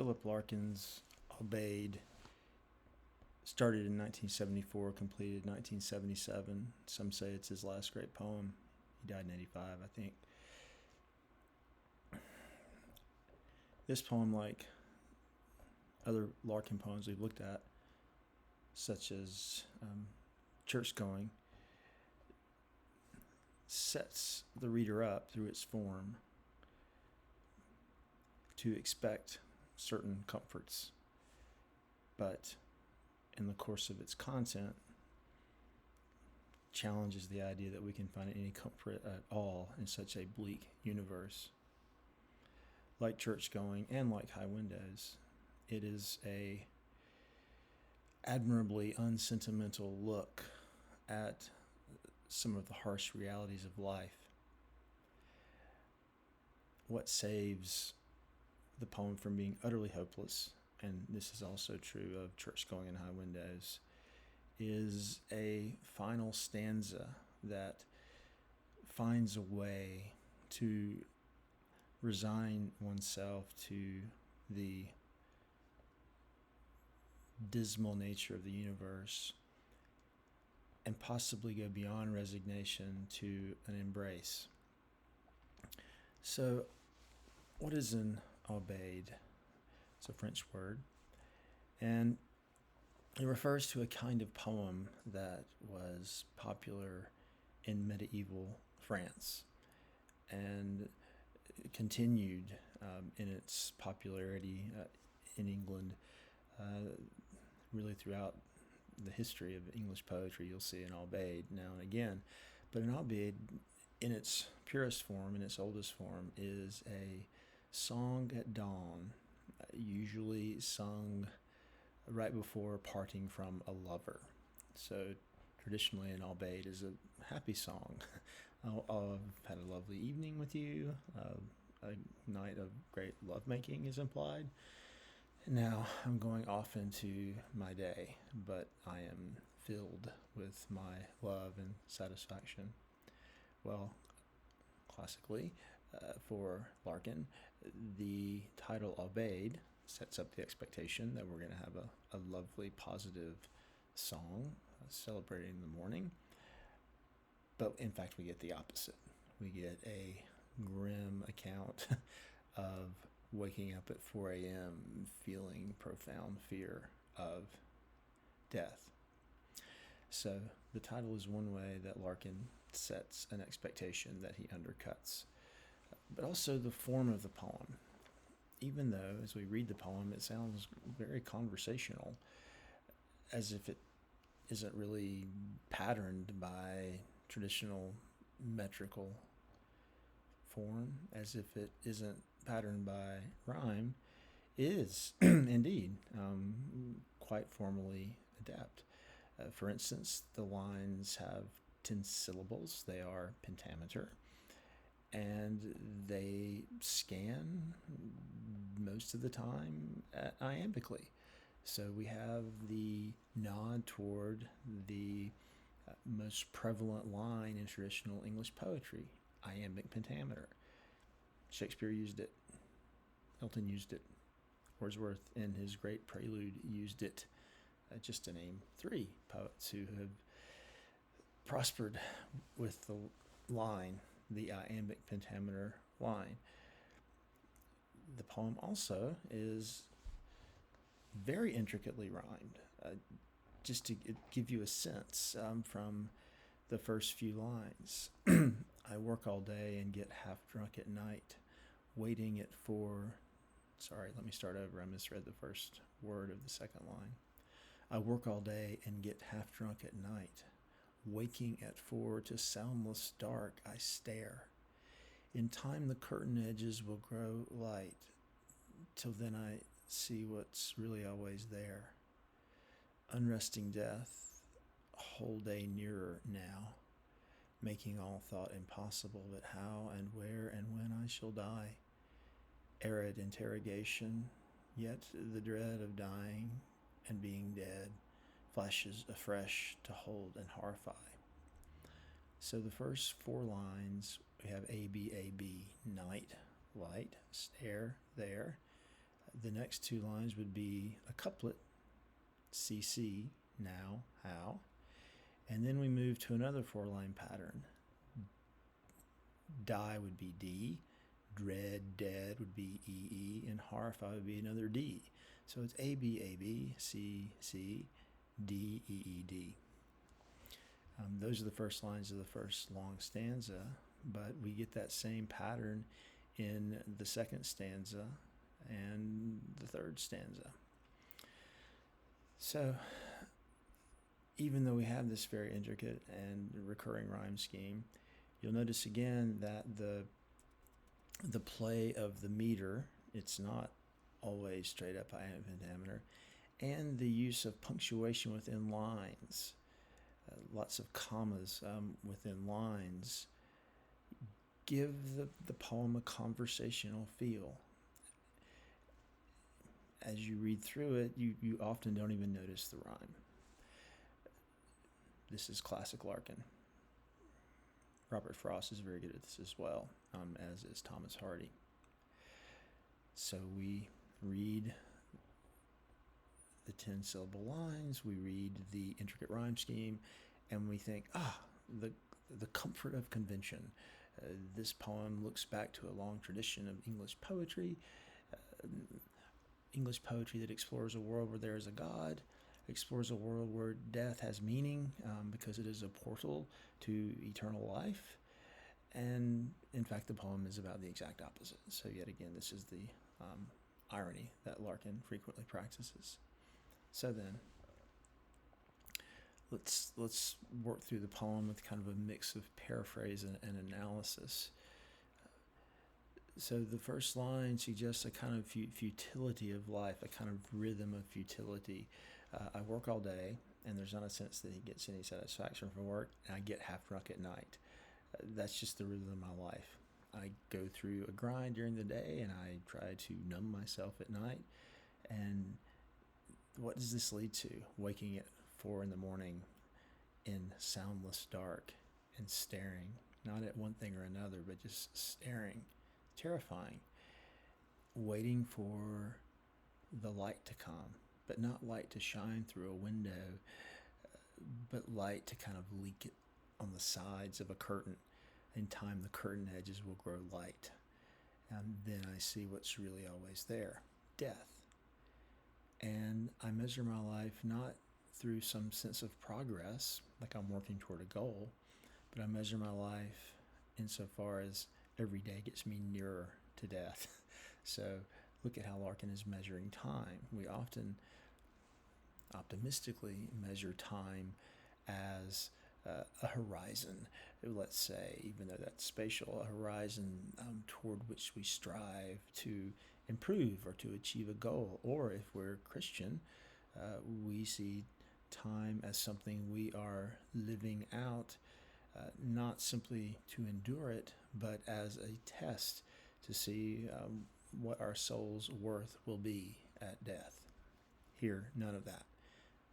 Philip Larkin's Aubade started in 1974, completed 1977. Some say it's his last great poem. He died in 85, I think. This poem, like other Larkin poems we've looked at, such as Church Going, sets the reader up through its form to expect certain comforts, but in the course of its content challenges the idea that we can find any comfort at all in such a bleak universe. Like Church Going and like High Windows, it is a admirably unsentimental look at some of the harsh realities of life. What saves the poem from being utterly hopeless, and this is also true of Church Going and High Windows, is a final stanza that finds a way to resign oneself to the dismal nature of the universe and possibly go beyond resignation to an embrace. So, what is an Aubade? It's a French word, and it refers to a kind of poem that was popular in medieval France and continued in its popularity in England really throughout the history of English poetry. You'll see an Aubade now and again, but an Aubade in its purest form, in its oldest form, is a song at dawn, usually sung right before parting from a lover. So traditionally an Aubade is a happy song. I've had a lovely evening with you. A night of great lovemaking is implied. Now I'm going off into my day, but I am filled with my love and satisfaction. Well, classically, for Larkin, the title Aubade sets up the expectation that we're going to have a lovely, positive song celebrating the morning. But in fact, we get the opposite. We get a grim account of waking up at 4 a.m. feeling profound fear of death. So the title is one way that Larkin sets an expectation that he undercuts. But also the form of the poem. Even though, as we read the poem, it sounds very conversational, as if it isn't really patterned by traditional metrical form, as if it isn't patterned by rhyme, is indeed quite formally adept. For instance, the lines have 10 syllables. They are pentameter, and they scan most of the time iambically. So we have the nod toward the most prevalent line in traditional English poetry, iambic pentameter. Shakespeare used it. Milton used it. Wordsworth, in his great prelude, used it. Just to name 3 poets who have prospered with the line, the iambic pentameter line. The poem also is very intricately rhymed. Just to give you a sense from the first few lines. I work all day and get half drunk at night, waiting it for... Sorry, let me start over. I misread the first word of the second line. I work all day and get half drunk at night, waking at 4 to soundless dark I stare. In time the curtain edges will grow light, till then I see what's really always there. Unresting death, a whole day nearer now, making all thought impossible, but how and where and when I shall die. Arid interrogation, yet the dread of dying and being dead flashes afresh to hold and horrify. So the first 4 lines, we have A, B, night, light, stare, there. the next two lines would be a couplet, CC, now, how. And then we move to another 4-line pattern. Die would be D, dread, dead would be EE, and horrify would be another D. So it's AB, AB, C, C, D, EE, D. Those are the first lines of the first long stanza, but we get that same pattern in the second stanza and the third stanza. So even though we have this very intricate and recurring rhyme scheme, you'll notice again that the play of the meter, it's not always straight up iambic pentameter, and the use of punctuation within lines, lots of commas within lines, give the poem a conversational feel. As you read through it, you often don't even notice the rhyme. This is classic Larkin. Robert Frost is very good at this as well, as is Thomas Hardy. So we read the 10-syllable lines, we read the intricate rhyme scheme, and we think, the comfort of convention. This poem looks back to a long tradition of English poetry that explores a world where there is a God, explores a world where death has meaning because it is a portal to eternal life. And in fact, the poem is about the exact opposite. So yet again, this is the irony that Larkin frequently practices. So then, let's work through the poem with kind of a mix of paraphrase and analysis. So the first line suggests a kind of futility of life, a kind of rhythm of futility. I work all day, and there's not a sense that he gets any satisfaction from work, and I get half drunk at night. That's just the rhythm of my life. I go through a grind during the day, and I try to numb myself at night. And what does this lead to? Waking at 4 in the morning in soundless dark and staring, not at one thing or another, but just staring. Terrifying. Waiting for the light to come, but not light to shine through a window, but light to kind of leak it on the sides of a curtain. In time, the curtain edges will grow light. And then I see what's really always there, death. And I measure my life not through some sense of progress, like I'm working toward a goal, but I measure my life insofar as every day gets me nearer to death. So look at how Larkin is measuring time. We often optimistically measure time as a horizon, let's say, even though that's spatial, a horizon toward which we strive to improve or to achieve a goal. Or if we're Christian, we see time as something we are living out, not simply to endure it, but as a test to see what our soul's worth will be at death. Here, none of that.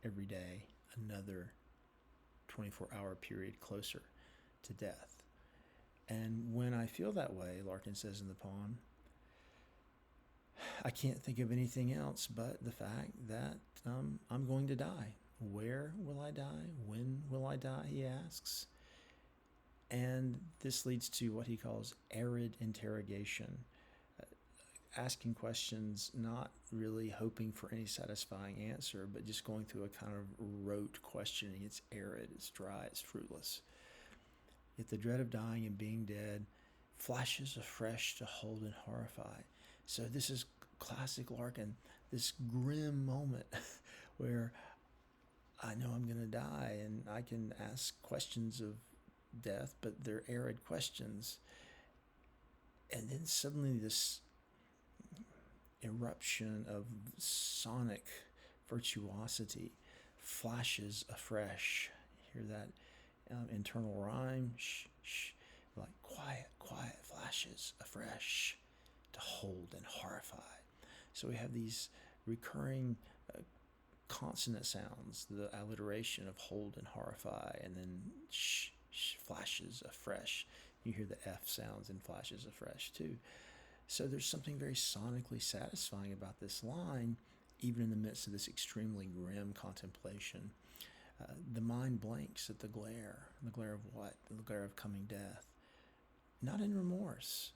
Every day, another 24-hour period closer to death. And when I feel that way, Larkin says in the poem, I can't think of anything else but the fact that I'm going to die. Where will I die? When will I die? He asks. And this leads to what he calls arid interrogation, asking questions, not really hoping for any satisfying answer, but just going through a kind of rote questioning. It's arid, it's dry, it's fruitless. Yet the dread of dying and being dead flashes afresh to hold and horrify. So this is classic Larkin, this grim moment where I know I'm going to die and I can ask questions of death, but they're arid questions. And then suddenly this eruption of sonic virtuosity flashes afresh. You hear that internal rhyme? Shh, shh. Like quiet, quiet flashes afresh to hold and horrify. So we have these recurring consonant sounds, the alliteration of hold and horrify, and then flashes afresh. You hear the F sounds in flashes afresh too. So there's something very sonically satisfying about this line, even in the midst of this extremely grim contemplation. The mind blanks at the glare. The glare of what? The glare of coming death. Not in remorse.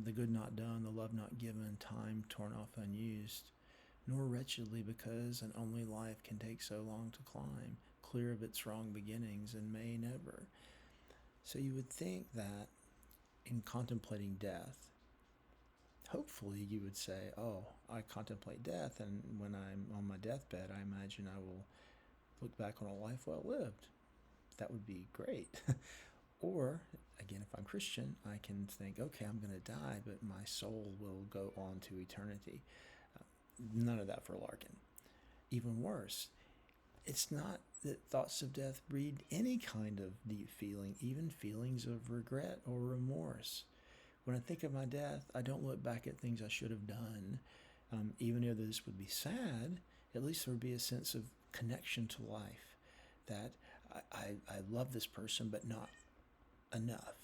The good not done, the love not given, time torn off unused, nor wretchedly because an only life can take so long to climb, clear of its wrong beginnings and may never. So you would think that in contemplating death, hopefully you would say, oh, I contemplate death, and when I'm on my deathbed, I imagine I will look back on a life well lived. That would be great. Or, again, if I'm Christian, I can think, okay, I'm going to die, but my soul will go on to eternity. None of that for Larkin. Even worse, it's not that thoughts of death breed any kind of deep feeling, even feelings of regret or remorse. When I think of my death, I don't look back at things I should have done. Even though this would be sad, at least there would be a sense of connection to life, that I love this person, but not enough.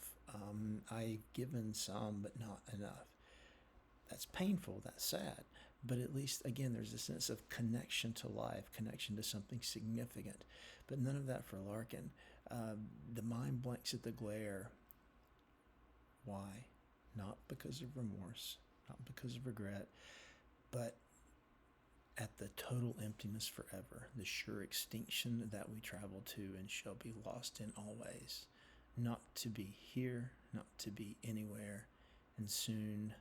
I've given some, but not enough. That's painful, that's sad, but at least, again, there's a sense of connection to life, connection to something significant, but none of that for Larkin. The mind blanks at the glare. Why? Not because of remorse, not because of regret, but at the total emptiness forever, the sure extinction that we travel to and shall be lost in always. Not to be here, not to be anywhere, and soon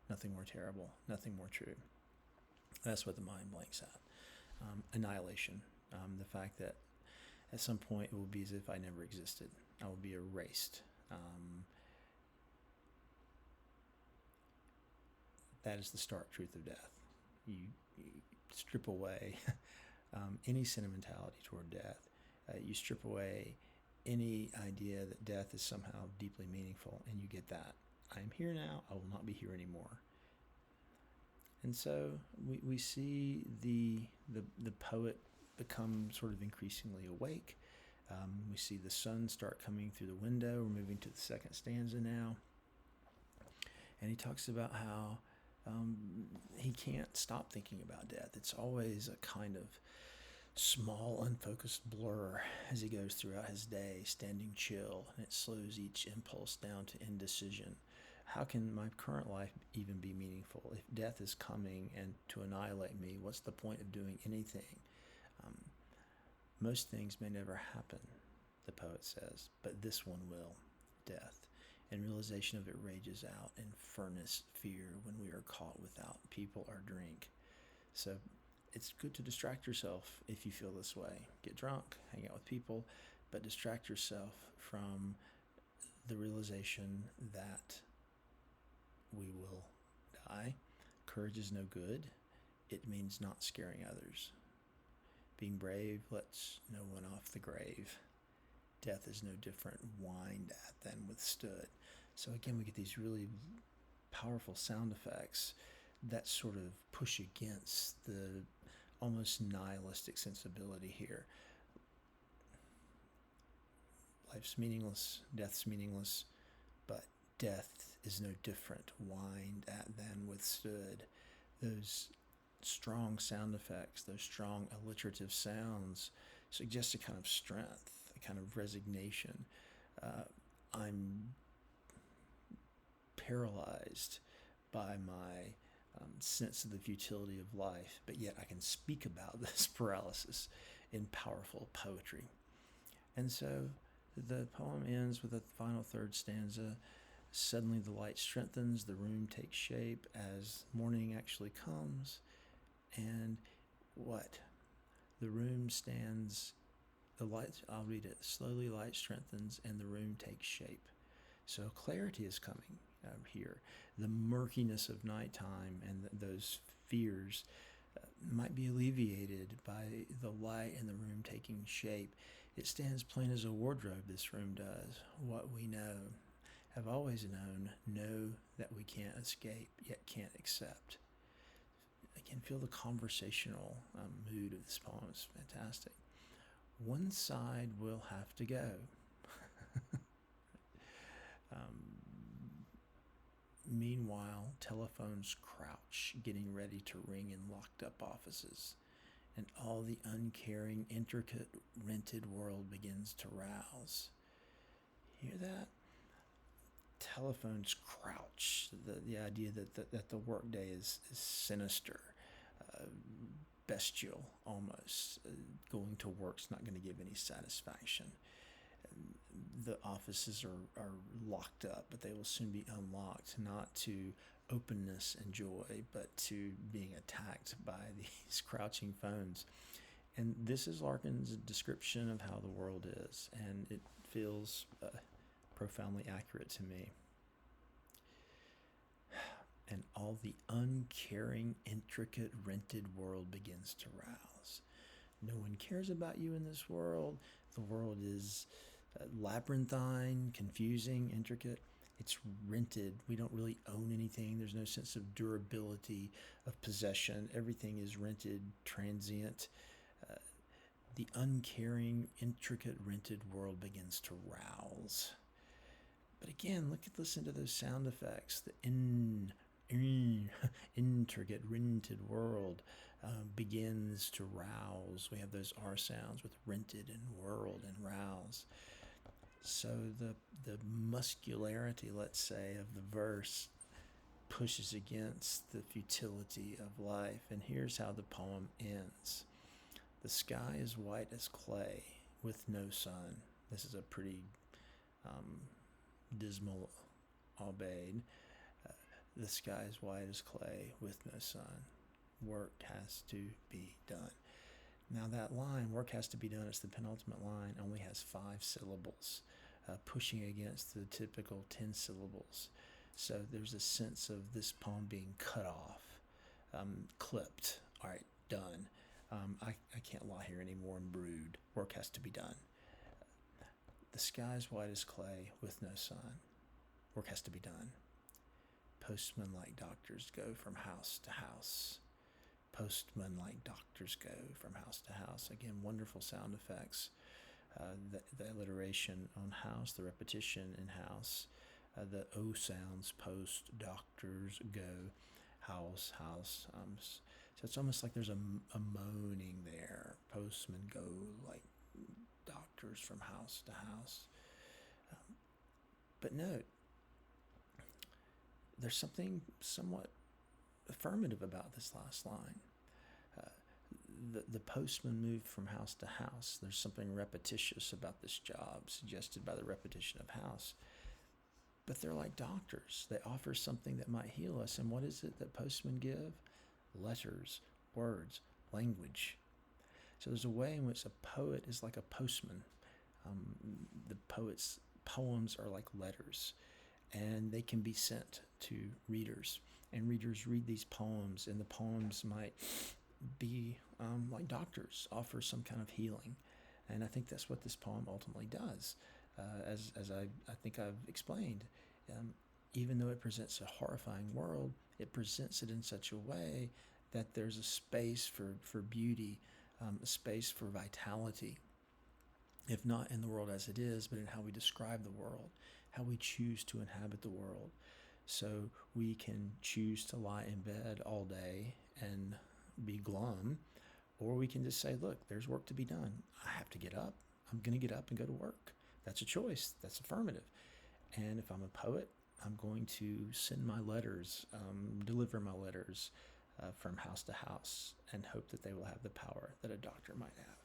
nothing more terrible, nothing more true. That's what the mind blanks at. Annihilation. The fact that at some point it will be as if I never existed. I will be erased. That is the stark truth of death. You strip away any sentimentality toward death. You strip away any idea that death is somehow deeply meaningful, and you get that. I am here now, I will not be here anymore. And so we see the poet become sort of increasingly awake. We see the sun start coming through the window. We're moving to the second stanza now. And he talks about how he can't stop thinking about death. It's always a kind of small, unfocused blur as he goes throughout his day, standing chill, and it slows each impulse down to indecision. How can my current life even be meaningful? If death is coming and to annihilate me, what's the point of doing anything? Most things may never happen, the poet says, but this one will, death. And realization of it rages out in furnace fear when we are caught without people or drink. So it's good to distract yourself if you feel this way. Get drunk, hang out with people, but distract yourself from the realization that we will die. Courage is no good. It means not scaring others. Being brave lets no one off the grave. Death is no different whined at than withstood. So again, we get these really powerful sound effects that sort of push against the almost nihilistic sensibility here. Life's meaningless, death's meaningless, but death is no different whined at than withstood. Those strong sound effects, those strong alliterative sounds suggest a kind of strength, a kind of resignation. I'm paralyzed by my sense of the futility of life, but yet I can speak about this paralysis in powerful poetry. And so the poem ends with a final third stanza. Suddenly the light strengthens, the room takes shape as morning actually comes, and what? The room stands, the light, I'll read it. Slowly light strengthens and the room takes shape. So clarity is coming here. The murkiness of nighttime and those fears might be alleviated by the light in the room taking shape. It stands plain as a wardrobe, this room does. What we know, have always known, know that we can't escape, yet can't accept. Again, feel the conversational mood of this poem. It's fantastic. One side will have to go. Meanwhile, telephones crouch, getting ready to ring in locked up offices, and all the uncaring, intricate, rented world begins to rouse. Hear that? Telephones crouch. The idea that the workday is sinister, uh, bestial almost. Going to work's not going to give any satisfaction. The offices are locked up, but they will soon be unlocked, not to openness and joy, but to being attacked by these crouching phones. And this is Larkin's description of how the world is, and it feels profoundly accurate to me. And all the uncaring, intricate, rented world begins to rouse. No one cares about you in this world. The world is labyrinthine, confusing, intricate. It's rented. We don't really own anything. There's no sense of durability, of possession. Everything is rented, transient. The uncaring, intricate, rented world begins to rouse. But again, listen to those sound effects. The intricate, rented world begins to rouse. We have those R sounds with rented and world and rouse. So the muscularity, let's say, of the verse pushes against the futility of life. And here's how the poem ends. The sky is white as clay with no sun. This is a pretty dismal Aubade. The sky is white as clay with no sun. Work has to be done. Now that line, work has to be done, it's the penultimate line, only has 5 syllables, pushing against the typical 10 syllables. So there's a sense of this poem being cut off, clipped. All right, done. I can't lie here anymore and brood. Work has to be done. The sky is white as clay with no sun. Work has to be done. Postmen like doctors go from house to house. Postmen like doctors go from house to house. Again, wonderful sound effects. The alliteration on house, the repetition in house, the O sounds, post, doctors, go, house, house. So it's almost like there's a moaning there. Postmen go like doctors from house to house. But note, there's something somewhat affirmative about this last line. The postman moved from house to house. There's something repetitious about this job, suggested by the repetition of house. But they're like doctors. They offer something that might heal us. And what is it that postmen give? Letters, words, language. So there's a way in which a poet is like a postman. The poet's poems are like letters, and they can be sent to readers. And readers read these poems, and the poems might be like doctors, offer some kind of healing. And I think that's what this poem ultimately does. As I think I've explained, even though it presents a horrifying world, it presents it in such a way that there's a space for beauty, a space for vitality, if not in the world as it is, but in how we describe the world, how we choose to inhabit the world. So we can choose to lie in bed all day and be glum, or we can just say, look, there's work to be done. I have to get up. I'm going to get up and go to work. That's a choice. That's affirmative. And if I'm a poet, I'm going to send my letters, deliver my letters from house to house, and hope that they will have the power that a doctor might have.